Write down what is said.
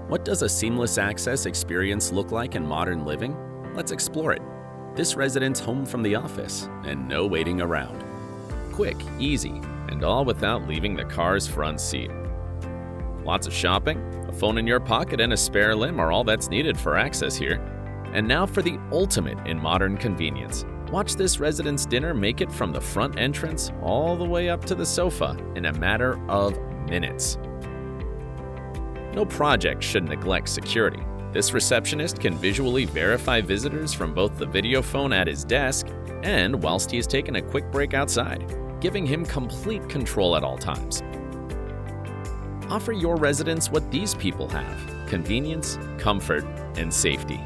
What does a seamless access experience look like in modern living? Let's explore it. This resident's home from the office, and no waiting around. Quick, easy, and all without leaving the car's front seat. Lots of shopping, a phone in your pocket, and a spare limb are all that's needed for access here. And now for the ultimate in modern convenience. Watch this resident's dinner make it from the front entrance all the way up to the sofa in a matter of minutes. No project should neglect security. This receptionist can visually verify visitors from both the video phone at his desk and whilst he is taking a quick break outside, giving him complete control at all times. Offer your residents what these people have: convenience, comfort, and safety.